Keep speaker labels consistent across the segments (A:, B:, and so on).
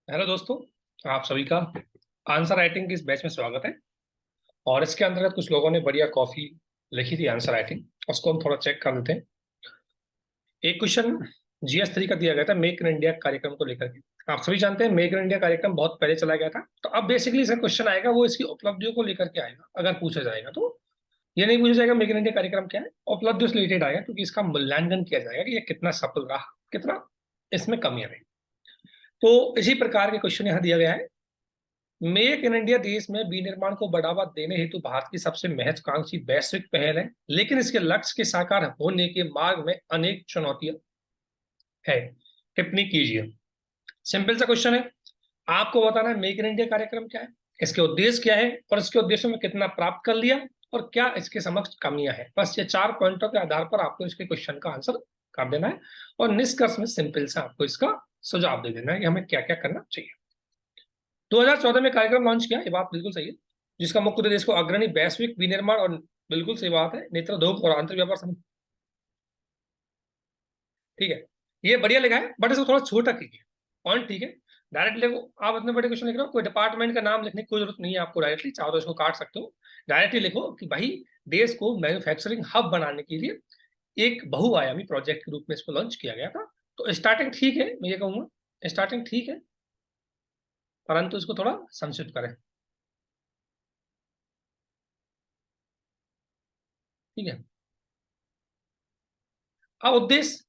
A: Hello दोस्तों, आप सभी का आंसर राइटिंग की इस बैच में स्वागत है। और इसके अंतर्गत कुछ लोगों ने बढ़िया कॉफी लिखी थी आंसर राइटिंग, उसको हम थोड़ा चेक कर लेते हैं। एक क्वेश्चन GS3 का दिया गया था मेक इन इंडिया कार्यक्रम को लेकर के। आप सभी जानते हैं मेक इन इंडिया कार्यक्रम बहुत पहले चला गया था, तो अब बेसिकली इसका क्वेश्चन आएगा वो इसकी उपलब्धियों को लेकर के आएगा। अगर पूछा जाएगा तो ये नहीं पूछा जाएगा मेक इन इंडिया कार्यक्रम क्या है, उपलब्धियों से रिलेटेड आएगा, क्योंकि इसका मूल्यांकन किया जाएगा कि ये कितना सफल रहा, कितना इसमें कमियां रही। तो इसी प्रकार के क्वेश्चन यहाँ दिया गया है। मेक इन इंडिया देश में विनिर्माण को बढ़ावा देने हेतु भारत की सबसे महत्वाकांक्षी वैश्विक पहल है, लेकिन इसके लक्ष्य के साकार होने के मार्ग में अनेक चुनौतियां है। टिप्पणी कीजिए। सिंपल सा क्वेश्चन है, आपको बताना है मेक इन इंडिया कार्यक्रम क्या है, इसके उद्देश्य क्या है और इसके उद्देश्यों में कितना प्राप्त कर लिया और क्या इसके समक्ष कमियां हैं। बस ये 4 पॉइंटों के आधार पर आपको इसके क्वेश्चन का आंसर कर देना है और निष्कर्ष में सिंपल से आपको इसका सुझाव दे देना है कि हमें क्या क्या करना चाहिए। 2014 में कार्यक्रम लॉन्च किया, ये बात बिल्कुल सही है, जिसका मुख्य उद्देश्य को अग्रणी वैश्विक विनिर्माण और बिल्कुल सही बात है नेत्रोद्योग और अंतर व्यापार संघ। ठीक है, ये बढ़िया लिखा है बट इसको थोड़ा छोटा कीजिए पॉइंट। ठीक है, डायरेक्ट लिखो। आप इतने बड़े क्वेश्चन लिख रहे हो, कोई डिपार्टमेंट का नाम लिखने की कोई जरूरत नहीं है आपको। डायरेक्टली चाहो तो इसको काट सकते हो, डायरेक्टली लिखो कि भाई देश को मैन्युफैक्चरिंग हब बनाने के लिए एक बहुआयामी प्रोजेक्ट के रूप में इसको लॉन्च किया गया था। तो स्टार्टिंग ठीक है, मैं ये कहूंगा स्टार्टिंग ठीक है, परंतु इसको थोड़ा संक्षिप्त करें। ठीक है, अब उद्देश्य।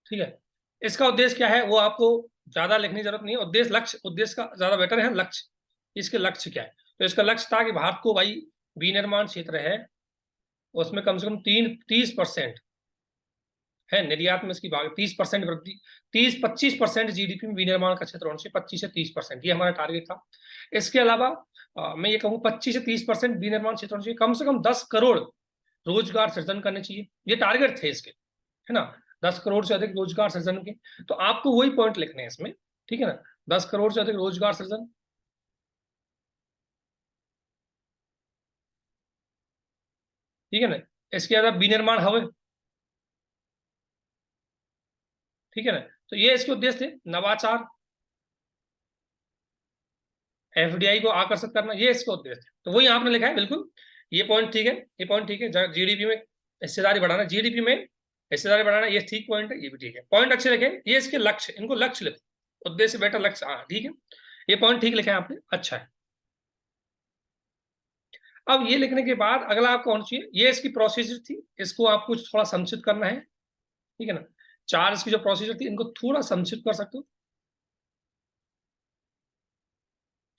A: ठीक है, इसका उद्देश्य क्या है वो आपको ज्यादा लिखने की जरूरत नहीं है। उद्देश्य लक्ष्य, उद्देश्य का ज्यादा बेटर है लक्ष्य। इसके लक्ष्य क्या है, तो इसका लक्ष्य था कि भारत को भाई विनिर्माण क्षेत्र है उसमें कम से कम 30% है निर्यात में इसकी भाग, 30% वृद्धि, 30-25% जीडीपी में विनिर्माण का क्षेत्र होना चाहिए, 25 से 30%, ये हमारा टारगेट था। इसके अलावा मैं ये कहूँ 25 से 30% विनिर्माण क्षेत्र होना चाहिए, कम से कम 10 करोड़ रोजगार सृजन करने चाहिए, ये टारगेट थे इसके, है ना। 10 करोड़ से अधिक रोजगार सृजन के, तो आपको वही पॉइंट लिखने हैं इसमें। ठीक है ना, 10 करोड़ से अधिक रोजगार सृजन। ठीक है ना, इसके अलावा विनिर्माण हब। ठीक है ना, तो ये इसके उद्देश्य थे। नवाचार, FDI को आकर्षित करना, ये इसका उद्देश्य है। तो वही आपने लिखा है बिल्कुल, ये पॉइंट ठीक है, ये पॉइंट ठीक है। जीडीपी में हिस्सेदारी बढ़ाना, जीडीपी में हिस्सेदारी बढ़ाना, ये ठीक पॉइंट है, ये भी ठीक है। पॉइंट अच्छे लिखे, ये इसके लक्ष्य, इनको लक्ष्य लिखो, उद्देश्य बेटर लक्ष्य। हाँ ठीक है, ये पॉइंट ठीक लिखे हैं आपने, अच्छा है। अब ये लिखने के बाद अगला आपको होना चाहिए, ये इसकी प्रोसीजर थी, इसको आपको थोड़ा संक्षिप्त करना है। ठीक है ना, 4 इसकी जो प्रोसीजर थी इनको थोड़ा संक्षिप्त कर सकते हो।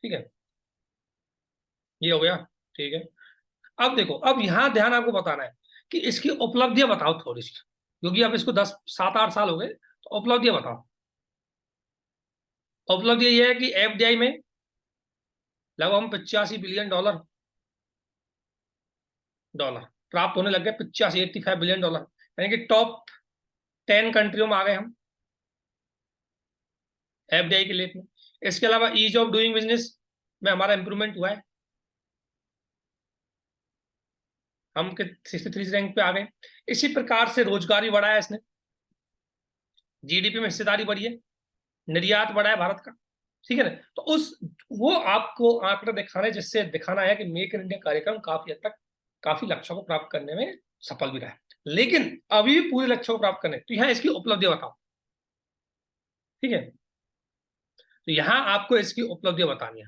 A: ठीक है, ये हो गया। ठीक है, अब देखो, अब यहां ध्यान आपको बताना है कि इसकी उपलब्धियां बताओ थोड़ी सी, क्योंकि अब इसको 10 7 8 साल हो गए, तो उपलब्धियां बताओ। उपलब्धि ये है कि FDI में लगभग हम 85 बिलियन डॉलर प्राप्त होने लग गए। 85 85 बिलियन डॉलर, यानी कि टॉप 10 कंट्रियों में आ गए हम FDI के लिए में। इसके अलावा ईज ऑफ डूइंग बिजनेस में हमारा इंप्रूवमेंट हुआ है, हम 63 रैंक पे आ गए। इसी प्रकार से रोजगार भी बढ़ाया इसने, जीडीपी में हिस्सेदारी बढ़ी है, निर्यात बढ़ा है भारत का। ठीक है ना, तो उस वो आपको आंकड़े दिखाने, जिससे दिखाना है कि मेक इन इंडिया कार्यक्रम काफी हद तक काफी लक्ष्यों को प्राप्त करने में सफल भी रहा है, लेकिन अभी भी पूरे लक्ष्यों को प्राप्त करने, तो यहाँ इसकी उपलब्धियां बताओ। ठीक है, तो यहाँ आपको इसकी उपलब्धियां बतानी है।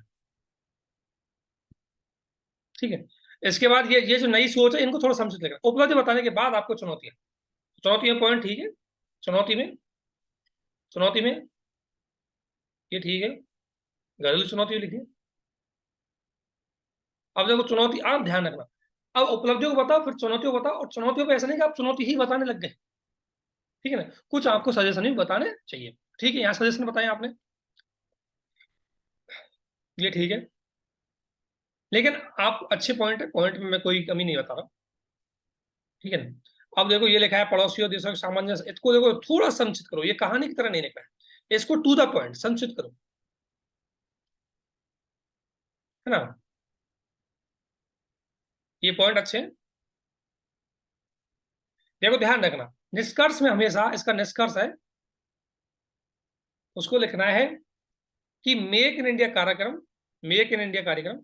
A: ठीक है, इसके बाद ये जो नई सोच है इनको थोड़ा समझ लेगा। उपलब्धि बताने के बाद आपको चुनौतियां, चुनौती में पॉइंट ठीक है, चुनौती में, चुनौती में ये ठीक है, घरेलू चुनौती लिखिए। अब देखो चुनौती, आप ध्यान रखना, अब उपलब्धियों को बताओ फिर चुनौतियों को बताओ, और चुनौतियों को ऐसा नहीं कि आप चुनौती ही बताने लग गए। ठीक है ना, कुछ आपको सजेशन भी बताने चाहिए। ठीक है, यहाँ सजेशन बताए आपने, ये ठीक है, लेकिन आप अच्छे पॉइंट है, पॉइंट में मैं कोई कमी नहीं बता रहा। ठीक है ना, अब देखो ये लिखा है पड़ोसियों देशों के सामंजस्य, इसको देखो थोड़ा संक्षिप्त करो, ये कहानी की तरह नहीं लिखा है, इसको टू द पॉइंट संक्षिप्त करो, है ना। ये पॉइंट अच्छे हैं, देखो ध्यान रखना, निष्कर्ष में हमेशा इसका निष्कर्ष है उसको लिखना है कि मेक इन इंडिया कार्यक्रम, मेक इन इंडिया कार्यक्रम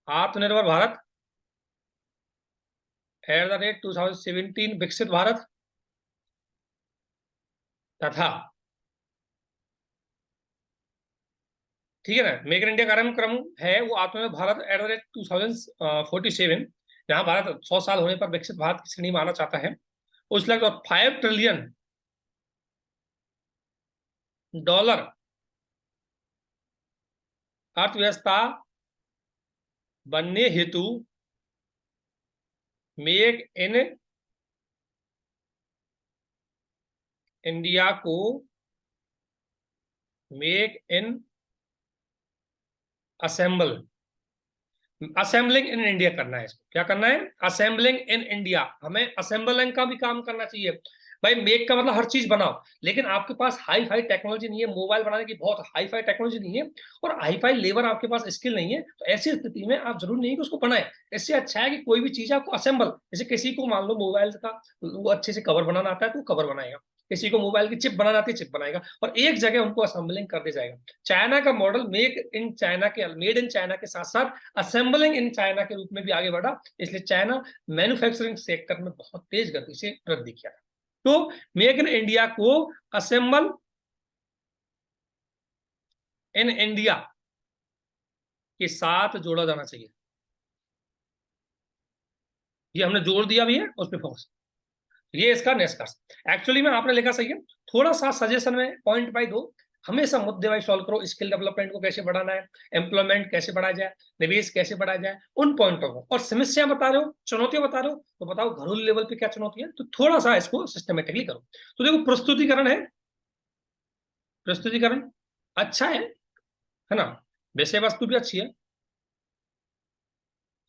A: आत्मनिर्भर भारत @ 2017 विकसित भारत तथा, ठीक है ना, मेक इन इंडिया कार्यक्रम है वो आत्मनिर्भर भारत @ 2047, जहां भारत 100 साल होने पर विकसित भारत की श्रेणी में आना चाहता है। उस लगभग $5 ट्रिलियन अर्थव्यवस्था बनने हेतु मेक इन इंडिया को make in assemble assembling in India करना है। इसको क्या करना है? Assembling in India. हमें असेंबलिंग का भी काम करना चाहिए। भाई मेक का मतलब हर चीज बनाओ, लेकिन आपके पास हाई फाई टेक्नोलॉजी नहीं है, मोबाइल बनाने की बहुत हाई फाई टेक्नोलॉजी नहीं है, और हाई फाई लेबर आपके पास स्किल नहीं है, तो ऐसी स्थिति में आप जरूरी नहीं कि उसको बनाए। इससे अच्छा है कि कोई भी चीज आपको असेंबल, जैसे किसी को मान लो मोबाइल का वो अच्छे से कवर बनाना आता है तो कवर बनाएगा, किसी को मोबाइल की चिप बनाना आती है चिप बनाएगा, और एक जगह उनको असेंबलिंग कर दिया जाएगा। चाइना का मॉडल मेड इन चाइना के साथ साथ असेंबलिंग इन चाइना के रूप में भी आगे बढ़ा, इसलिए चाइना मैन्युफैक्चरिंग सेक्टर में बहुत तेज गति से वृद्धि किया। तो मेक इन इंडिया को असेंबल इन इंडिया के साथ जोड़ा जाना चाहिए। ये हमने जोड़ दिया भी है, उस पर फोकस। ये इसका निष्कर्ष। एक्चुअली में आपने लिखा सही है, थोड़ा सा सजेशन में पॉइंट बाय दो, हमेशा मुद्दे वाइज सॉल्व करो। स्किल डेवलपमेंट को कैसे बढ़ाना है, एम्प्लॉयमेंट कैसे बढ़ाया जाए, निवेश कैसे बढ़ाया जाए, उन पॉइंटों को। और समस्या बता रहे हो, चुनौतियां बता रहे हो, तो बताओ घरेलू लेवल पे क्या चुनौती है, तो थोड़ा सा इसको सिस्टमेटिकली करो। तो देखो प्रस्तुतिकरण है, प्रस्तुतिकरण अच्छा है ना, विषय वस्तु भी अच्छी है,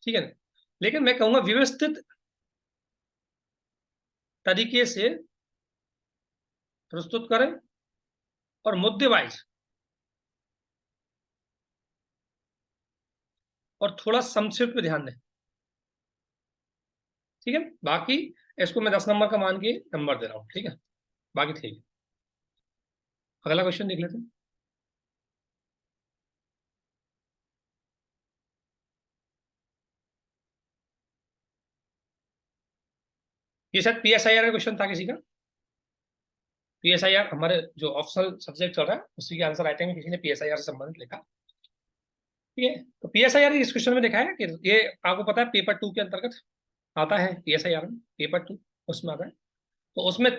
A: ठीक है ना, लेकिन मैं कहूंगा व्यवस्थित तरीके से प्रस्तुत करें और मुद्दे वाइज, और थोड़ा संक्षिप्त पे ध्यान दें, ठीक है। बाकी इसको मैं 10 नंबर का मान के नंबर दे रहा हूँ, ठीक है, बाकी ठीक है। अगला क्वेश्चन देख लेते हैं। ये शायद पीएसआईआर का क्वेश्चन था किसी का। पीएसआईआर हमारे जो ऑप्शनल सब्जेक्ट चल रहा है उसी के आंसर राइटिंग में किसी ने पीएसआईआर से संबंधित लिखा, ठीक है। तो पीएसआईआर इस क्वेश्चन में देखा है कि ये आपको पता है पेपर 2 के अंतर्गत आता है, पीएसआईआर में पेपर 2 उसमें आता है। तो उसमें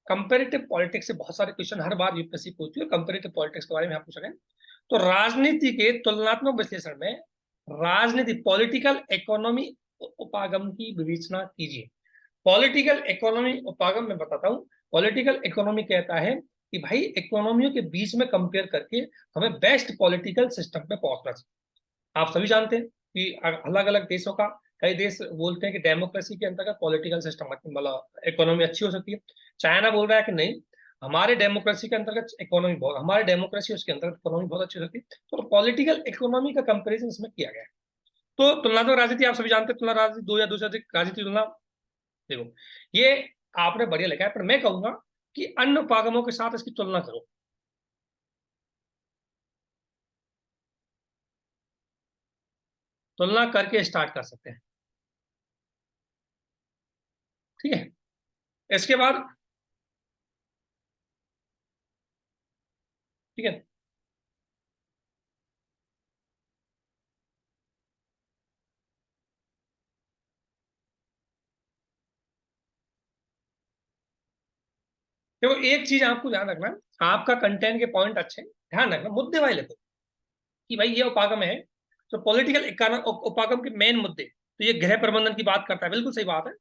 A: कंपेरेटिव पॉलिटिक्स से बहुत सारे क्वेश्चन हर बार यूपीएससी पूछती है, कंपेरेटिव पॉलिटिक्स के बारे में आप पूछ सकें। तो राजनीति के तुलनात्मक विश्लेषण में राजनीति पॉलिटिकल इकोनॉमी उपागम की विवेचना कीजिए। पॉलिटिकल इकोनॉमी उपागम में बताता हूं। पॉलिटिकल इकोनॉमी कहता है कि भाई इकोनॉमियों के बीच में कंपेयर करके हमें बेस्ट पॉलिटिकल सिस्टम पे पहुंचना चाहिए। आप सभी जानते हैं कि अलग अलग देशों का, कई देश बोलते हैं कि डेमोक्रेसी के अंतर्गत पॉलिटिकल सिस्टम मतलब इकोनॉमी अच्छी हो सकती है। चाइना बोल रहा है कि नहीं, हमारे डेमोक्रेसी के अंतर्गत इकोनॉमी बहुत, हमारे डेमोक्रेसी उसके अंतर्गत इकोनॉमी बहुत अच्छी हो सकती है। तो पॉलिटिकल इकोनॉमी का कंपेरिजन इसमें किया गया है। तो तुलनात्मक राजनीति आप सभी जानते हैं, तुलना राजनीति दो या दो से अधिक राजनीति तुलना। देखो ये आपने बढ़िया लिखा है, पर मैं कहूंगा कि अन्य उपागमों के साथ इसकी तुलना करो। तुलना करके स्टार्ट कर सकते हैं, ठीक है। इसके बाद, ठीक है, देखो एक चीज आपको ध्यान रखना, आपका कंटेंट के पॉइंट अच्छे, ध्यान रखना मुद्दे वाले लिखो कि भाई ये उपागम है, तो पॉलिटिकल उपागम के मेन मुद्दे, तो ये गृह प्रबंधन की बात करता है, बिल्कुल सही बात है,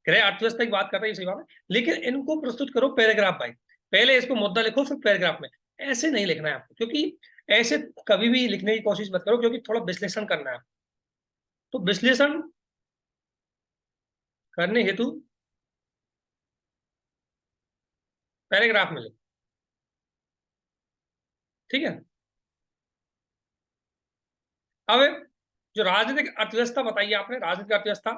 A: गृह अर्थव्यवस्था की बात करता है, ये सही बात है, लेकिन इनको प्रस्तुत करो पैराग्राफ बाई। पहले इसको मुद्दा लिखो फिर पैराग्राफ में, ऐसे नहीं लिखना है आपको, क्योंकि ऐसे कभी भी लिखने की कोशिश मत करो, क्योंकि थोड़ा विश्लेषण करना है। तो विश्लेषण करने हेतु पैराग्राफ में लिखो, ठीक है। अब जो राजनीतिक अर्थव्यवस्था बताइए आपने, राजनीतिक अर्थव्यवस्था,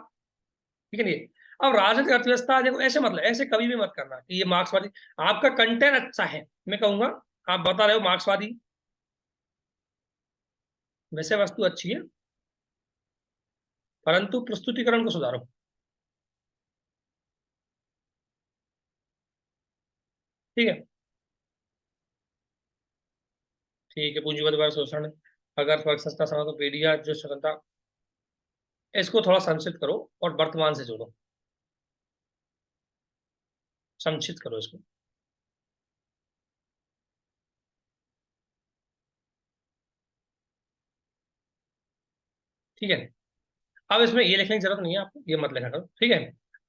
A: ठीक है नहीं, अब राजनीतिक अर्थव्यवस्था देखो ऐसे मतलब ऐसे कभी भी मत करना कि ये मार्क्सवादी, आपका कंटेंट अच्छा है, मैं कहूंगा आप बता रहे हो मार्क्सवादी, वैसे वस्तु अच्छी है परंतु प्रस्तुतिकरण को सुधारो। ठीक है, ठीक है, पूंजीवाद द्वारा शोषण, अगर फर्क सस्ता समय तो पीढ़िया जो स्वतंत्रता, इसको थोड़ा संक्षिप्त करो और वर्तमान से जोड़ो, संक्षिप्त करो इसको। ठीक है, अब इसमें ये लिखने की जरूरत नहीं है आपको, ये मत लिखा करो, ठीक है।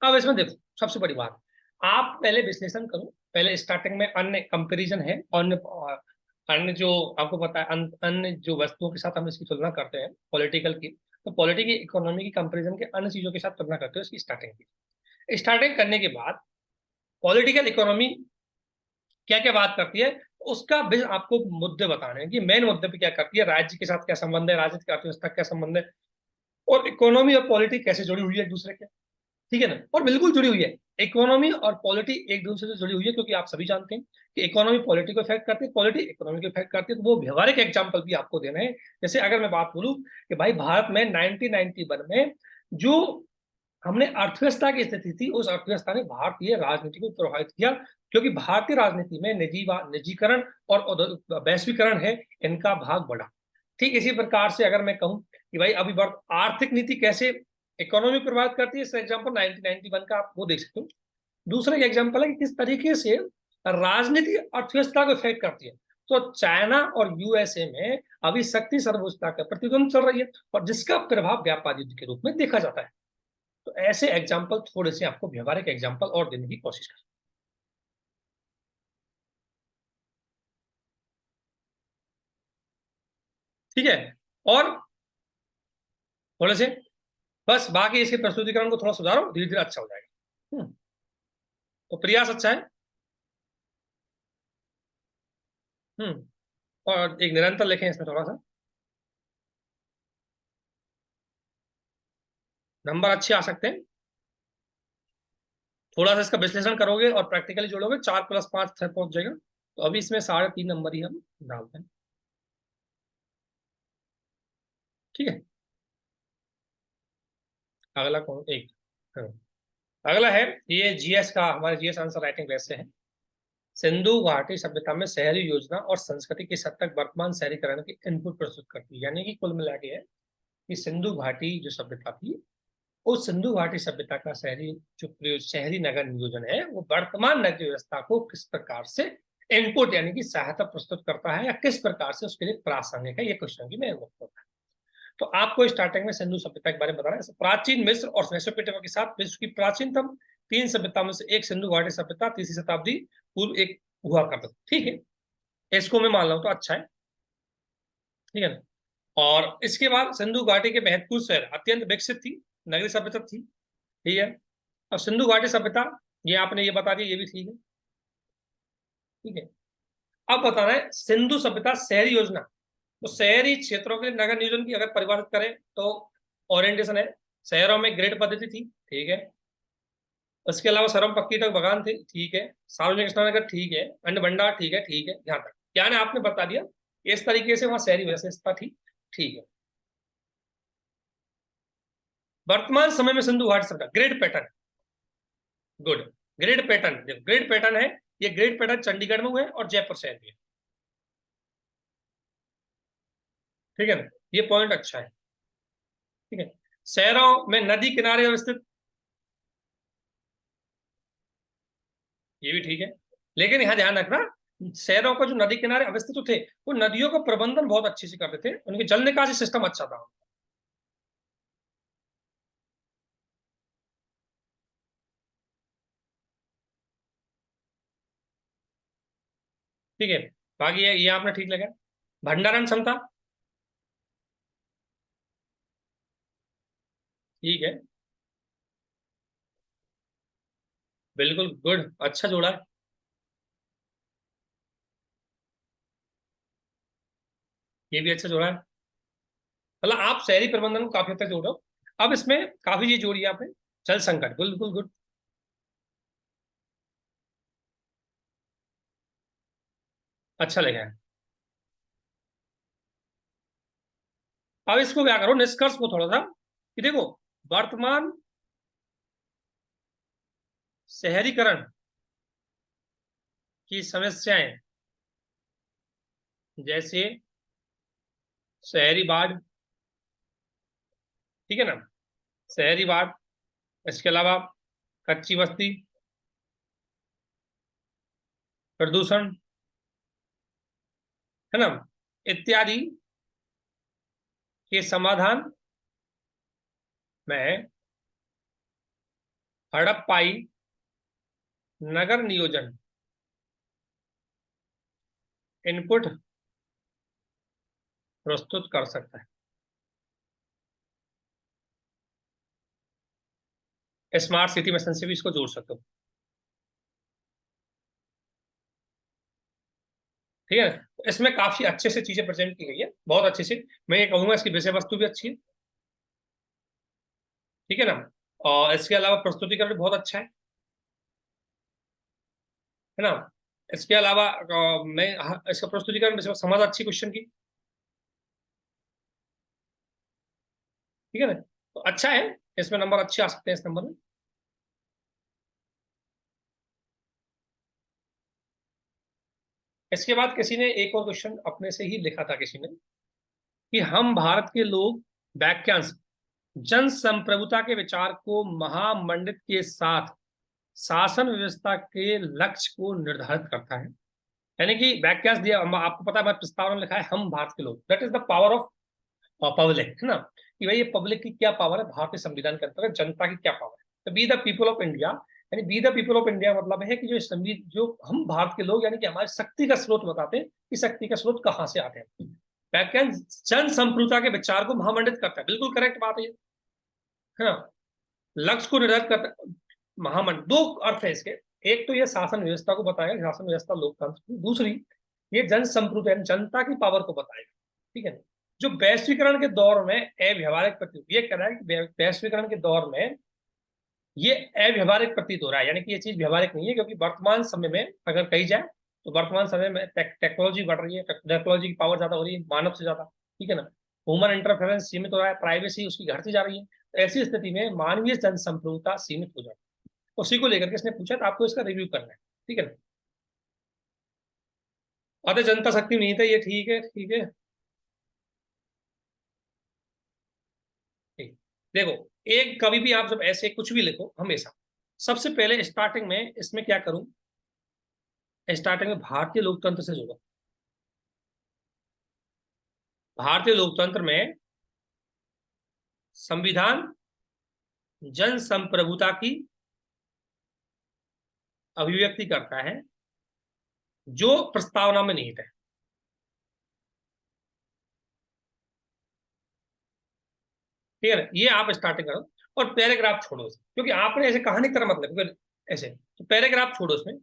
A: अब इसमें देखो सबसे बड़ी बात, आप पहले विश्लेषण करो, पहले स्टार्टिंग में अन्य कंपैरिजन है, अन्य अन्य जो आपको पता है अन्य जो वस्तुओं के साथ हम इसकी तुलना करते हैं पॉलिटिकल की, तो पॉलिटिकल इकोनॉमी की कंपैरिजन के अन्य चीजों के साथ तुलना करते हो इसकी स्टार्टिंग की। स्टार्टिंग करने के बाद पॉलिटिकल इकोनॉमी क्या क्या बात करती है, उसका भी आपको मुद्दे बताने हैं कि मेन मुद्दे पे क्या करती है, राज्य के साथ क्या संबंध है, राज्य की अर्थव्यवस्था क्या संबंध है, और इकोनॉमी और पॉलिटिक्स कैसे जुड़ी हुई है एक दूसरे के। ठीक है ना, और बिल्कुल जुड़ी हुई है, इकोनॉमी और पॉलिटी एक दूसरे से जुड़ी हुई है, क्योंकि आप सभी जानते हैं कि इकोनॉमी पॉलिटी को इफेक्ट करती है, पॉलिटी इकोनॉमी को इफेक्ट करती है। तो वो व्यवहारिक एग्जांपल भी आपको देना है। जैसे अगर मैं बात बोलूं कि भाई भारत में 1991 में जो हमने अर्थव्यवस्था की स्थिति थी, उस अर्थव्यवस्था ने भारतीय राजनीति को प्रभावित किया, क्योंकि भारतीय राजनीति में निजीकरण और वैश्वीकरण है, इनका भाग बढ़ा। ठीक इसी प्रकार से अगर मैं कहूं कि भाई अभी आर्थिक नीति कैसे इकोनॉमी प्रभावित करती है, इस एग्जाम्पल 1991 का आप वो देख सकते हो। दूसरा एग्जाम्पल है कि किस तरीके से राजनीति अर्थव्यवस्था को इफेक्ट करती है। तो चाइना और यूएसए में अभी शक्ति सर्वोच्चता का प्रतिद्वंद चल रही है, और जिसका प्रभाव व्यापार युद्ध के रूप में देखा जाता है। तो ऐसे एग्जाम्पल थोड़े से आपको व्यवहारिक एग्जाम्पल और देने की कोशिश करें। ठीक है, और थोड़े से बस बाकी इसके प्रस्तुतिकरण को थोड़ा सुधारो, धीरे धीरे अच्छा हो जाएगा। तो प्रयास अच्छा है। और एक निरंतर लिखें इसमें थोड़ा सा, नंबर अच्छे आ सकते हैं। थोड़ा सा इसका विश्लेषण करोगे और प्रैक्टिकली जोड़ोगे, 4+5 पहुंच जाएगा। तो अभी इसमें 3.5 नंबर ही हम डालते हैं। ठीक है, अगला कौन एक, हाँ। अगला है, ये जीएस का, हमारे जीएस आंसर राइटिंग वैसे है। सिंधु घाटी सभ्यता में शहरी योजना और संस्कृति की सद तक वर्तमान शहरीकरण की इनपुट प्रस्तुत करती है। यानी कि कुल मिला के है कि सिंधु घाटी जो सभ्यता थी, उस सिंधु घाटी सभ्यता का शहरी नगर नियोजन है, वो वर्तमान नगर व्यवस्था को किस प्रकार से इनपुट यानी कि सहायता प्रस्तुत करता है, या किस प्रकार से उसके लिए प्रासंगिक है, ये क्वेश्चन की मैं होता है। तो आपको स्टार्टिंग में सिंधु सभ्यता के बारे में बताना है। प्राचीन मिस्र और मेसोपोटामिया के साथ विश्व की प्राचीनतम 3 सभ्यता में से एक सिंधु घाटी सभ्यता 3री शताब्दी पूर्व एक हुआ करता था। ठीक है, इसको मैं मान रहा हूं तो अच्छा है। ठीक है ना, और इसके बाद सिंधु घाटी के महत्वपूर्ण शहर अत्यंत विकसित थी, नगरीय सभ्यता थी। ठीक है, अब सिंधु घाटी सभ्यता, ये आपने ये बता दिया, ये भी ठीक है। ठीक है, अब बताना है सिंधु सभ्यता शहरी योजना। तो शहरी क्षेत्रों के नगर नियोजन की अगर परिभाषित करें तो ओरिएंटेशन है, शहरों में ग्रिड पद्धति थी। ठीक है, उसके अलावा सरम पक्की तक बगान थे। ठीक है, सार्वजनिक स्नानघर। ठीक है, अन्न भंडार। ठीक है, ठीक है, यहाँ तक क्या ने आपने बता दिया, इस तरीके से वहां शहरी व्यवस्था थी। ठीक है, वर्तमान समय में सिंधु घाटी सभ्यता grid pattern, good, grid pattern देखो, ग्रिड पैटर्न है, ये ग्रिड पैटर्न चंडीगढ़ में हुए और जयपुर शहर में। ठीक है ना, ये पॉइंट अच्छा है। ठीक है, शहरों में नदी किनारे अवस्थित, ये भी ठीक है, लेकिन यहाँ ध्यान रखना, शहरों को जो नदी किनारे अवस्थित थे, वो नदियों का प्रबंधन बहुत अच्छे से करते थे, उनके जल निकासी सिस्टम अच्छा था। ठीक है, बाकी ये आपने ठीक लगा। भंडारण क्षमता, ठीक है, बिल्कुल गुड, अच्छा जोड़ा है। ये भी अच्छा जोड़ा है, मतलब आप शहरी प्रबंधन को काफी हद तक जोड़ रहे हो। अब इसमें काफी चीज जोड़ी है आपने। जल संकट, बिल्कुल गुड। अच्छा लिखा है। अब इसको क्या करो, निष्कर्ष को थोड़ा सा कि देखो, वर्तमान शहरीकरण की समस्याएं, जैसे शहरी बाढ़, ठीक है ना, शहरी बाढ़, इसके अलावा कच्ची बस्ती, प्रदूषण, है ना, इत्यादि के समाधान में हड़प्पाई नगर नियोजन इनपुट प्रस्तुत कर सकता है। स्मार्ट सिटी मिशन से भी इसको जोड़ सकते हो, ठीक है। इसमें काफी अच्छे से चीजें प्रेजेंट की गई है, बहुत अच्छे से। मैं ये कहूंगा इसकी विषय वस्तु भी अच्छी है, ठीक है ना, और इसके अलावा प्रस्तुतिकरण भी बहुत अच्छा है ना। इसके अलावा मैं इसका प्रस्तुतिकरण समझ अच्छी क्वेश्चन की, ठीक है ना, तो अच्छा है। इसमें नंबर अच्छे आ सकते हैं इस नंबर में। इसके बाद किसी ने एक और क्वेश्चन अपने से ही लिखा था किसी ने, कि हम भारत के लोग वाक्यांश जन संप्रभुता के विचार को महामंडित के साथ शासन व्यवस्था के लक्ष्य को निर्धारित करता है। यानी कि वाक्यांश दिया, आपको पता है, मैं प्रस्तावना में लिखा है हम भारत के लोग, that is the power of public, है ना, कि भाई ये पब्लिक की क्या पावर है, भारतीय संविधान के अंतर्गत जनता की क्या पावर है। तो be the people of India, यानी be the people of India मतलब है कि जो संविधान, जो हम भारत के लोग, यानी कि हमारी शक्ति का स्रोत बताते हैं कि शक्ति का स्रोत कहाँ से आते हैं। वाक्यांश जन संप्रभुता के विचार को महामंडित करता है, बिल्कुल करेक्ट बात है ना। लक्ष्य को निर्धारित करता है, महामंड, दो अर्थ है इसके। एक तो ये शासन व्यवस्था को बताएगा, शासन व्यवस्था लोकतंत्र की। दूसरी, ये जन संप्रभुता जनता की पावर को बताएगा, ठीक है। जो वैश्वीकरण के दौर में अव्यवहारिक प्रतीत, ये कह रहा है कि वैश्वीकरण के दौर में ये अव्यवहारिक प्रतीत हो रहा है, यानी कि ये चीज व्यवहारिक नहीं है, क्योंकि वर्तमान समय में अगर कही जाए तो वर्तमान समय में टेक्नोलॉजी बढ़ रही है, टेक्नोलॉजी की पावर ज्यादा हो रही है मानव से ज्यादा, ठीक है ना। ह्यूमन इंटरफेरेंस सीमित हो रहा है, प्राइवेसी उसकी घटती जा रही है। तो ऐसी स्थिति में मानवीय जन संप्रभुता सीमित हो जाती है। उसी को लेकर के इसने पूछा, तो आपको इसका रिव्यू करना है, ठीक है ना। अतः जनता शक्ति नहीं था, ये ठीक है, ठीक है, ठीक। देखो, एक कभी भी आप जब ऐसे कुछ भी लिखो, हमेशा सबसे पहले स्टार्टिंग में इसमें क्या करूं, स्टार्टिंग में भारतीय लोकतंत्र से जोड़ो। भारतीय लोकतंत्र में संविधान जन संप्रभुता की अभिव्यक्ति करता है, जो प्रस्तावना में निहित है, ठीक है ना। ये आप स्टार्टिंग करो और पैराग्राफ छोड़ो उसे, क्योंकि आपने ऐसे कहानी की तरह मतलब ऐसे, तो पैराग्राफ छोड़ो उसमें,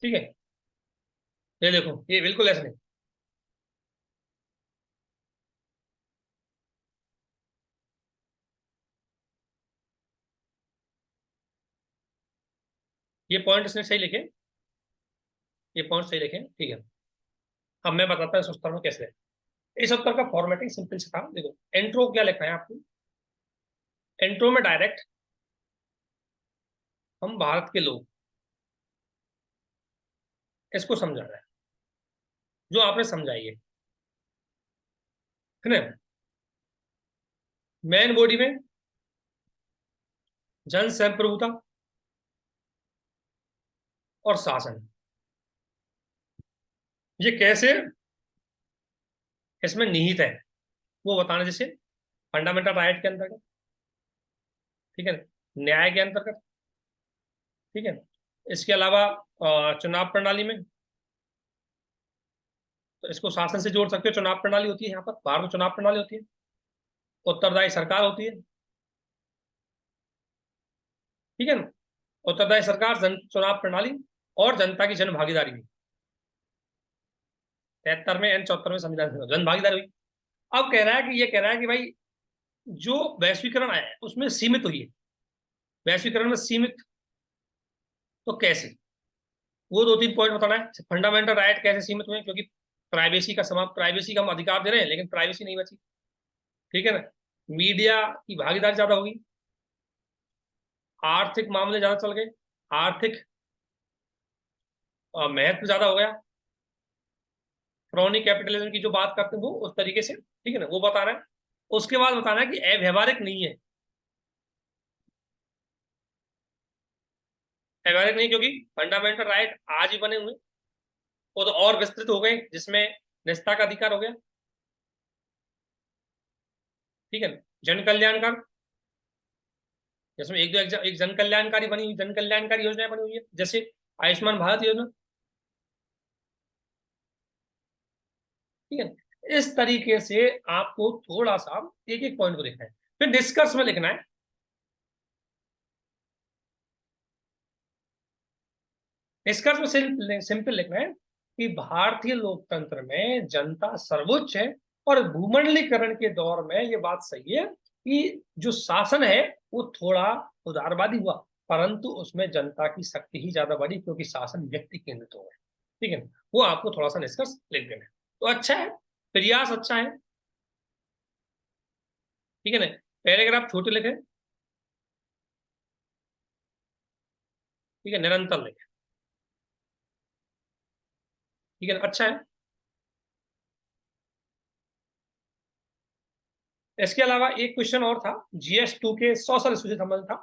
A: ठीक है। ये देखो, ये बिल्कुल ऐसे नहीं। ये पॉइंट इसने सही लिखे, ये पॉइंट सही लिखे, ठीक है। अब मैं बताता हूँ इस उत्तर में कैसे है। इस उत्तर का फॉर्मेटिंग सिंपल से था, देखो इंट्रो क्या लिखना है आपको। इंट्रो में डायरेक्ट हम भारत के लोग, इसको समझाना है, जो आपने समझाई है ना। मेन बॉडी में जन संप्रभुता और शासन, ये कैसे इसमें निहित है वो बताना, जैसे फंडामेंटल राइट के अंतर्गत, ठीक है ना, न्याय के अंतर्गत, ठीक है। इसके अलावा चुनाव प्रणाली में, तो इसको शासन से जोड़ सकते हो, चुनाव प्रणाली होती है यहाँ पर, भारत में चुनाव प्रणाली होती है, उत्तरदायी सरकार होती है, ठीक है ना। उत्तरदायी सरकार, जन चुनाव प्रणाली और जनता की जन भागीदारी भी। 73 में एंड 74 में संविधान जन भागीदारी हुई। अब कह रहा है कि ये कह रहा है कि भाई जो वैश्वीकरण आया है उसमें सीमित हुई है, वैश्वीकरण में सीमित, तो कैसे, वो दो तीन पॉइंट बताना है। फंडामेंटल राइट कैसे सीमित हुए, क्योंकि प्राइवेसी का समाप्त, प्राइवेसी का हम अधिकार दे रहे हैं लेकिन प्राइवेसी नहीं बची, ठीक है ना। मीडिया की भागीदारी ज्यादा होगी, आर्थिक मामले ज्यादा चल गए, आर्थिक महत्व ज्यादा हो गया, क्रोनी कैपिटलिज्म की जो बात करते हैं वो उस तरीके से, ठीक है ना, वो बता रहा है। उसके बाद बताना है कि अव्यवहारिक नहीं है, अव्यवहारिक नहीं क्योंकि फंडामेंटल राइट आज ही बने हुए, वो तो और विस्तृत हो गए जिसमें निजता का अधिकार हो गया, ठीक है ना। जन कल्याणकार, जिसमें एक दो एक जन कल्याणकारी बनी हुई, जन कल्याणकारी योजनाएं बनी हुई है, जैसे आयुष्मान भारत योजना, ठीक है। इस तरीके से आपको थोड़ा सा एक एक पॉइंट को देखना है, फिर निष्कर्ष में लिखना है। निष्कर्ष में सिंपल लिखना है कि भारतीय लोकतंत्र में जनता सर्वोच्च है, और भूमंडलीकरण के दौर में ये बात सही है कि जो शासन है वो थोड़ा उदारवादी हुआ, परंतु उसमें जनता की शक्ति ही ज्यादा बढ़ी क्योंकि शासन व्यक्ति केंद्रित हो गया, ठीक है। वो आपको थोड़ा सा निष्कर्ष लिख देना है, तो अच्छा है, प्रयास अच्छा है, ठीक है ना। पैराग्राफ छोटे लिखे, ठीक है, निरंतर लिखे, ठीक है, अच्छा है। इसके अलावा एक क्वेश्चन और था, GS2 के सोशल इशू से संबंध था,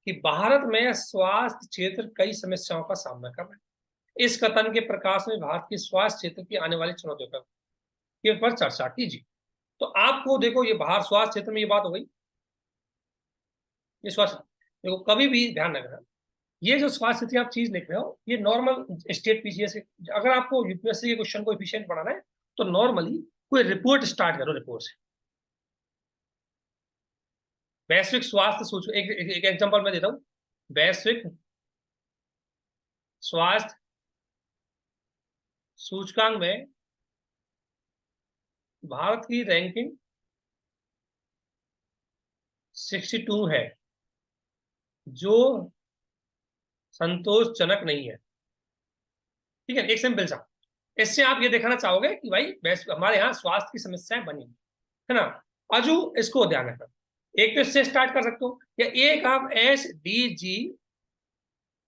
A: कि भारत में स्वास्थ्य क्षेत्र कई समस्याओं का सामना कर रहा है, इस कथन के प्रकाश में भारत की स्वास्थ्य क्षेत्र की आने वाली चुनौतियों पर के पर चर्चा कीजिए। तो आपको देखो, ये बाहर स्वास्थ्य क्षेत्र में ये बात हो गई, ये स्वास्थ्य, देखो कभी भी ध्यान रखना, ये जो स्वास्थ्य क्षेत्र आप चीज लिख रहे हो ये नॉर्मल स्टेट पीसीएस, अगर आपको यूपीएससी के क्वेश्चन को एफिशिएंट बनाना है तो नॉर्मली कोई रिपोर्ट स्टार्ट करो, रिपोर्ट से। वैश्विक स्वास्थ्य सूचक, एक एग्जांपल मैं देता हूँ, वैश्विक स्वास्थ्य सूचकांक में भारत की रैंकिंग 62 है, जो संतोषजनक नहीं है, ठीक है। एक सिंपल सा, इससे आप ये दिखाना चाहोगे कि भाई हमारे यहाँ स्वास्थ्य की समस्याएं बनी है ना। अजू इसको ध्यान रखना, एक तो इससे स्टार्ट कर सकते हो, या एक आप SDG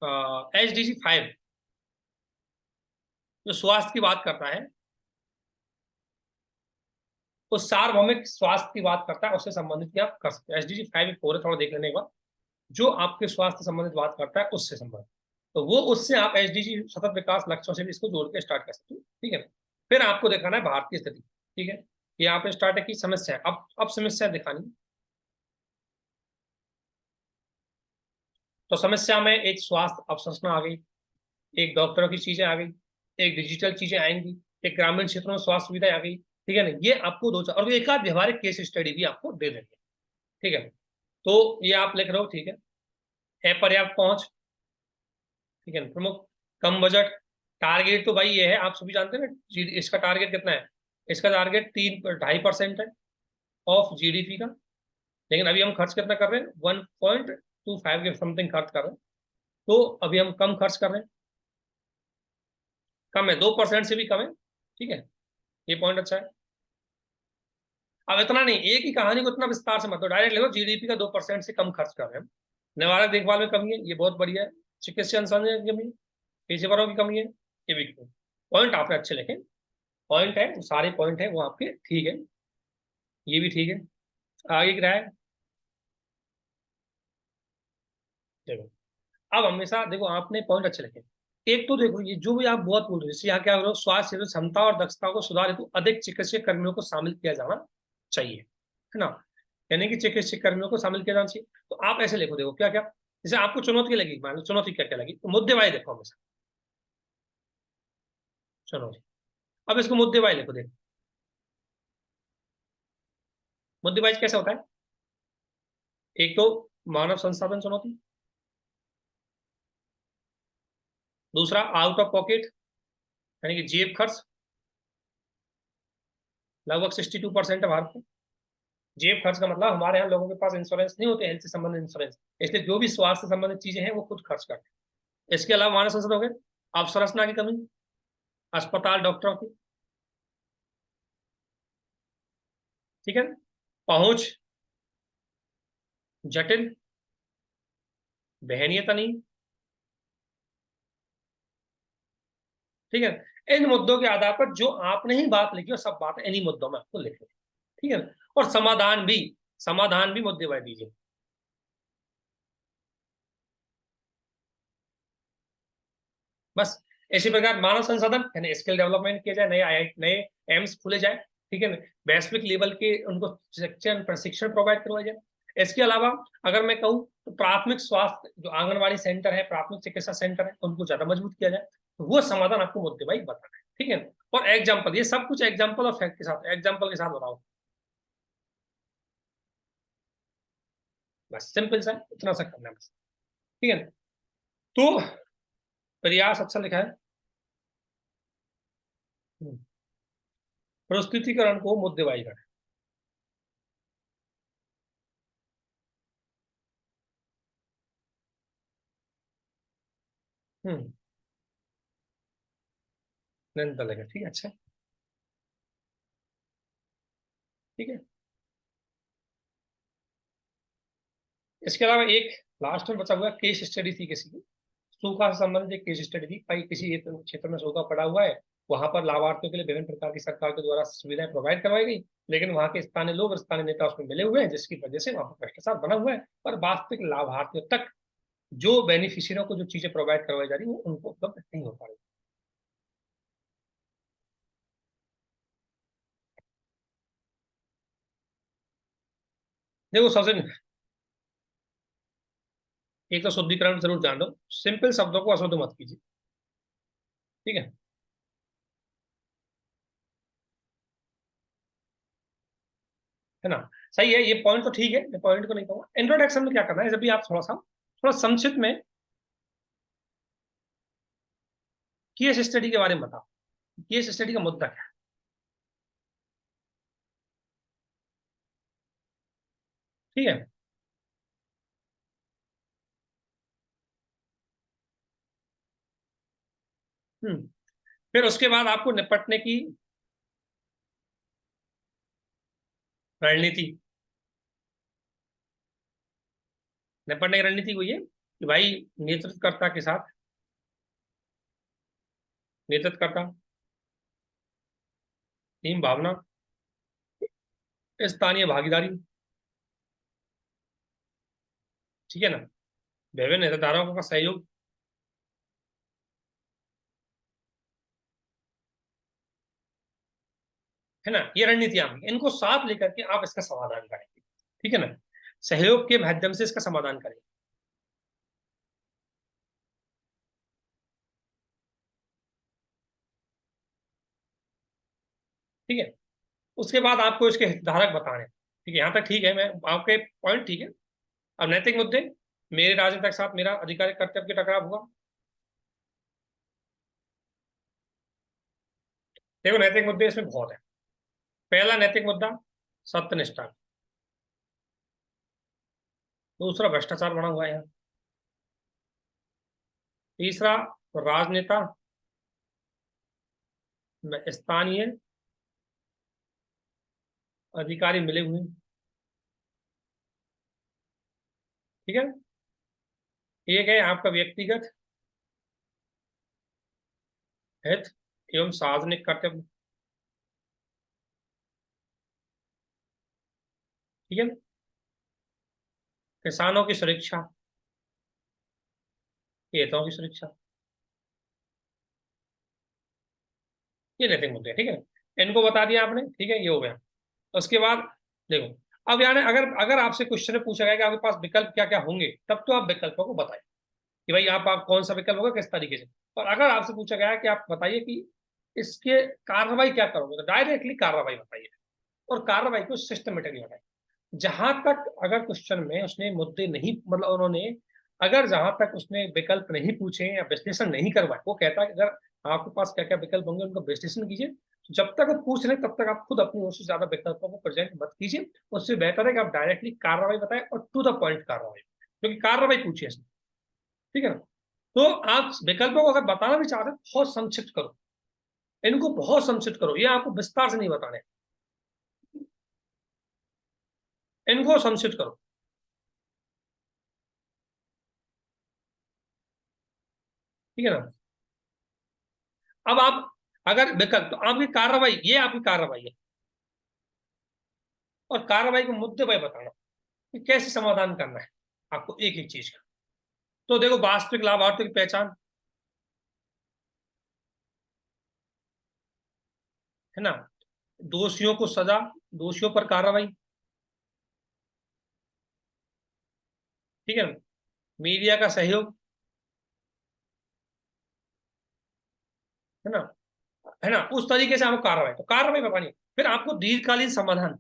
A: 5 जो स्वास्थ्य की बात करता है, तो सार्वभौमिक स्वास्थ्य की बात करता है, उससे संबंधित भी आप कर सकते हो। SDG 5 4 थोड़ा देख लेने के बाद जो आपके स्वास्थ्य संबंधित बात करता है उससे संबंधित, तो वो उससे आप SDG सतत विकास लक्ष्यों से भी इसको जोड़ के स्टार्ट कर सकते हो, ठीक है। फिर आपको दिखाना है भारत की स्थिति, ठीक है। ये आपने स्टार्ट की समस्या, अब समस्या दिखानी, तो समस्या में एक स्वास्थ्य अवसंरचना आ गई, एक डॉक्टरों की चीजें आ गई, एक डिजिटल चीजें आएंगी, एक ग्रामीण क्षेत्रों में स्वास्थ्य सुविधाएं आ गई, ठीक है ना। ये आपको दो चार, और एक आध व्यवहारिक केस स्टडी भी आपको दे देंगे, ठीक है। तो ये आप लिख रहे हो, ठीक है पर्याप्त पहुंच, ठीक है, प्रमुख कम बजट, टारगेट तो भाई ये है, आप सभी जानते हैं ना इसका टारगेट कितना है, इसका टारगेट 3.5% है ऑफ जीडीपी का, लेकिन अभी हम खर्च कितना कर रहे हैं, 1.25 के समथिंग खर्च कर रहे हैं, तो अभी हम कम खर्च कर रहे हैं, कम है, 2% से भी कम है, ठीक है। ये पॉइंट अच्छा है। अब इतना नहीं, एक ही कहानी को इतना विस्तार से मत दो, डायरेक्ट ले लो जीडीपी का 2% से कम खर्च कर रहे हैं, निवारक देखभाल में कमी है, ये बहुत बढ़िया है, चिकित्सा अनुसंधान की कमी है, पेशेवरों की कमी है, ये भी पॉइंट आपने अच्छे लिखे, पॉइंट है, सारे पॉइंट है वो आपके ठीक है, ये भी ठीक है। आगे क्या है, देखो, अब हमेशा देखो आपने पॉइंट अच्छे लिखे, एक तो देखो ये जो भी आप बहुत बोल रहे हो, जैसे यहाँ क्या करो, स्वास्थ्य क्षेत्र क्षमता और दक्षता को सुधार हेतु अधिक चिकित्सा कर्मियों को शामिल किया जाना चाहिए, है ना, यानी कि चिकित्सा कर्मियों को शामिल किया जाना चाहिए। तो आप ऐसे लिखो, देखो क्या क्या, जैसे आपको चुनौती लगी, मान लो चुनौती क्या क्या लगी, तो मुद्दे वाइज देखो हमेशा, चुनौती, अब इसको मुद्दे वाइज लिखो, देखो मुद्दे वाइज कैसा होता है, एक तो मानव संसाधन चुनौती, दूसरा आउट ऑफ पॉकेट यानी कि जेब खर्च, लगभग 62% है भारत में। जेब खर्च का मतलब हमारे यहाँ लोगों के पास इंश्योरेंस नहीं होते, हेल्थ से संबंधित इंश्योरेंस, इसलिए जो भी स्वास्थ्य से संबंधित चीजें हैं वो खुद खर्च करते हैं। इसके अलावा मानव संसाधन हो गए, अवसंरचना की कमी, अस्पताल डॉक्टरों की, ठीक है, पहुंच जटिल, वहनीयता नहीं, ठीक है। इन मुद्दों के आधार पर जो आपने ही बात लिखी हो सब बात इन्हीं मुद्दों में आपको लिखनी, ठीक है। और समाधान भी मुद्दे वाइज दीजिए। बस इसी प्रकार मानव संसाधन यानी स्किल डेवलपमेंट किया जाए, नए आईआईटी नए एम्स खुले जाए, ठीक है ना, वैश्विक लेवल के उनको शिक्षण प्रशिक्षण प्रोवाइड करवाया जाए। इसके अलावा अगर मैं कहूँ तो प्राथमिक स्वास्थ्य जो आंगनबाड़ी सेंटर है, प्राथमिक चिकित्सा सेंटर है, उनको ज्यादा मजबूत किया जाए, तो वो समाधान आपको मुद्दे वाइज बताना है, ठीक है। और एग्जाम्पल, ये सब कुछ एग्जाम्पल और फैक्ट के साथ, एग्जाम्पल के साथ बताओ, बस सिंपल सा इतना सा करना है बस, ठीक है। तो प्रयास अच्छा लिखा है। प्रस्तुतिकरण को मुद्दे वाइज करें। हम्म निरंतर लिखें, ठीक है, अच्छा, ठीक है। इसके अलावा एक लास्ट में बचा हुआ केस स्टडी थी किसी की, सूखा से संबंधित एक केस स्टडी थी, भाई किसी क्षेत्र में सूखा पड़ा हुआ है, वहां पर लाभार्थियों के लिए विभिन्न प्रकार की सरकार के द्वारा सुविधाएं प्रोवाइड करवाई गई, लेकिन वहां के स्थानीय लोग और स्थानीय नेता उसमें मिले हुए हैं, जिसकी वजह से वहां पर भ्रष्टाचार बना हुआ है और वास्तविक लाभार्थियों तक जो बेनिफिशियरियों को जो चीजें प्रोवाइड करवाई जा रही है वो उनको उपलब्ध नहीं हो पा रही। देखो सबसे एक तो शुद्धिकरण जरूर ध्यान दो, सिंपल शब्दों को अशुद्ध मत कीजिए, ठीक है। है ना, सही है, ये पॉइंट तो ठीक है, मैं पॉइंट को नहीं कहूंगा। इंट्रोडक्शन में क्या करना है, जब भी आप थोड़ा संक्षिप्त में केस स्टडी के बारे में बताओ, केस स्टडी का मुद्दा क्या है, ठीक है। हम्म फिर उसके बाद आपको निपटने की रणनीति, निपटने की रणनीति वही है कि भाई नेतृत्वकर्ता के साथ, नेतृत्वकर्ता, टीम भावना, स्थानीय भागीदारी, ठीक है ना, विभिन्न हितधारकों का सहयोग, है ना, ये रणनीतियां हैं। इनको साथ लेकर के आप इसका समाधान करेंगे, ठीक है ना, सहयोग के माध्यम से इसका समाधान करेंगे, ठीक है। उसके बाद आपको इसके हितधारक बताने, ठीक है, यहाँ तक ठीक है, मैं आपके पॉइंट ठीक है। अब नैतिक मुद्दे, मेरे राजनीति के साथ मेरा आधिकारिक कर्तव्य का टकराव हुआ। देखो नैतिक मुद्दे इसमें बहुत है। पहला नैतिक मुद्दा सत्यनिष्ठा, दूसरा भ्रष्टाचार बना हुआ है यहाँ, तीसरा राजनेता में स्थानीय अधिकारी मिले हुए हैं, ठीक है। एक है आपका व्यक्तिगत हित एवं सार्वजनिक कर्तव्य, ठीक है। किसानों की सुरक्षा, हितों की सुरक्षा, ये नैतिक मुद्दे हैं, ठीक है। इनको बता दिया आपने, ठीक है, ये हो गया। उसके बाद देखो, अब यानी अगर अगर आपसे क्वेश्चन में पूछा गया कि आपके पास विकल्प क्या क्या होंगे, तब तो आप विकल्पों को बताइए कि भाई आप कौन सा विकल्प होगा किस तरीके से। और अगर आपसे पूछा गया है कि आप बताइए कि इसके कार्रवाई क्या करोगे, तो डायरेक्टली कार्रवाई बताइए और कार्रवाई को सिस्टमेटिकली बताइए। जहां तक अगर क्वेश्चन में उसने मुद्दे नहीं, मतलब उन्होंने अगर जहां तक उसने विकल्प नहीं पूछे या विश्लेषण नहीं करवाए, वो कहता है कि अगर आपके पास क्या क्या विकल्प होंगे उनका विश्लेषण कीजिए जब तक वो पूछ रहे तब तक आप खुद अपनी ओर से ज्यादा विकल्पों को प्रेजेंट मत कीजिए। उससे बेहतर है कि आप डायरेक्टली कार्रवाई बताएं और टू द पॉइंट कार्रवाई, क्योंकि कार्रवाई पूछिए इसमें, ठीक है ना। तो आप विकल्पों को अगर बताना भी चाहते हैं बहुत संक्षिप्त करो, इनको बहुत संक्षिप्त करो, ये आपको विस्तार से नहीं बताने, इनको संक्षिप्त करो, ठीक है ना। अब आप अगर विकल्प, तो आपकी कार्रवाई, ये आपकी कार्रवाई है, और कार्रवाई के मुद्दे पर बताना कि कैसे समाधान करना है आपको एक एक चीज का। तो देखो, वास्तविक लाभार्थियों की पहचान, है ना, दोषियों को सजा, दोषियों पर कार्रवाई, ठीक है ना, मीडिया का सहयोग, है ना, है ना, उस तरीके से आपको कार्रवाई, तो कार्रवाई बतानी। फिर आपको दीर्घकालीन समाधान,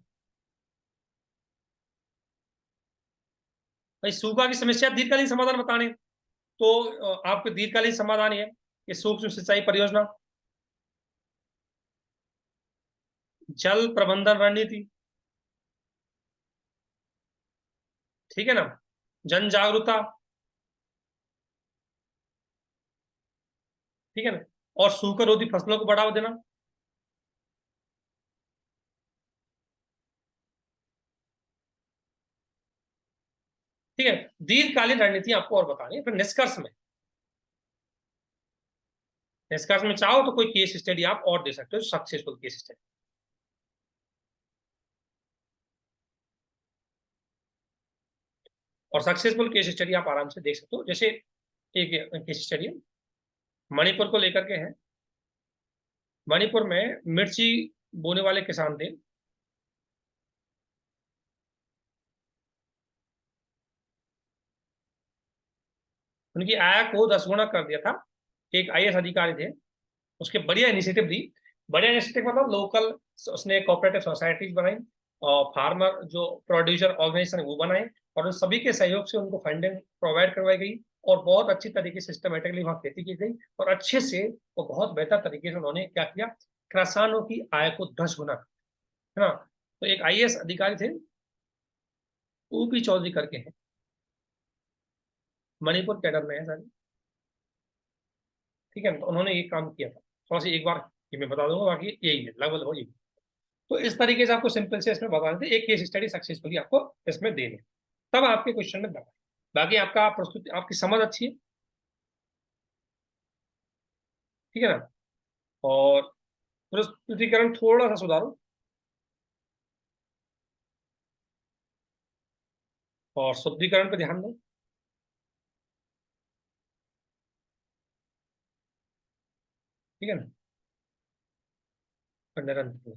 A: भाई सूखा की समस्या दीर्घकालीन समाधान बताने, तो आपके दीर्घकालीन समाधान है कि सूक्ष्म सिंचाई परियोजना, जल प्रबंधन रणनीति, ठीक है ना, जन जागरूकता, ठीक है ना, और सूखा रोधी फसलों को बढ़ावा देना, ठीक है। दीर्घकालीन रणनीति आपको और बतानी है। फिर निष्कर्ष में, निष्कर्ष में चाहो तो कोई केस स्टडी आप और दे सकते हो, सक्सेसफुल केस स्टडी। और सक्सेसफुल केस स्टडी आप आराम से देख सकते हो, जैसे एक केस स्टडी मणिपुर को लेकर के है। मणिपुर में मिर्ची बोने वाले किसान थे, उनकी आय को 10 गुना कर दिया था। एक आईएएस अधिकारी थे, उसके बढ़िया इनिशिएटिव दी, बढ़िया इनिशिएटिव मतलब लोकल, उसने कोऑपरेटिव सोसाइटीज बनाई, और फार्मर जो प्रोड्यूसर ऑर्गेनाइजेशन है वो बनाए, और उन सभी के सहयोग से उनको फंडिंग प्रोवाइड करवाई गई, और बहुत अच्छी तरीके से सिस्टमेटिकली वहाँ खेती की गई, और अच्छे से वो बहुत बेहतर तरीके से उन्होंने क्या किया, किसानों की आय को 10 गुना, है ना। तो एक आईएएस अधिकारी थे, ऊपी चौधरी करके हैं, मणिपुर कैडर में है सर, ठीक है ना। तो उन्होंने ये काम किया था, थोड़ा सा एक बार ये मैं बता दूंगा, बाकी यही है लगभग हो, यही। तो इस तरीके से आपको सिंपल से इसमें बता देते, एक केस स्टडी सक्सेसफुली आपको इसमें देनी है, तब आपके क्वेश्चन में दबा। बाकी आपका प्रस्तुति, आपकी समझ अच्छी है, ठीक है ना, और प्रस्तुतिकरण थोड़ा सा सुधारो, और शुद्धिकरण पे ध्यान दो, ठीक है ना, और निरंतर,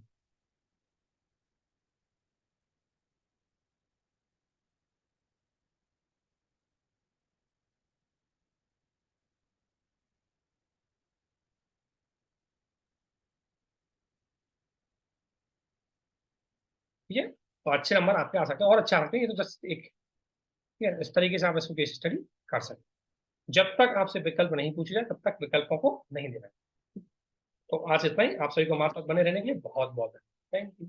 A: ठीक है। तो अच्छे नंबर आपके आ सकते हैं, और अच्छा आ सकते हैं, ये तो जस्ट एक, ठीक है, इस तरीके से आप इसको केस स्टडी कर सकते हैं। जब तक आपसे विकल्प नहीं पूछे जाए तब तक विकल्पों को नहीं देना। तो आज इतना ही, आप सभी को हमारे साथ बने रहने के लिए बहुत बहुत थैंक यू।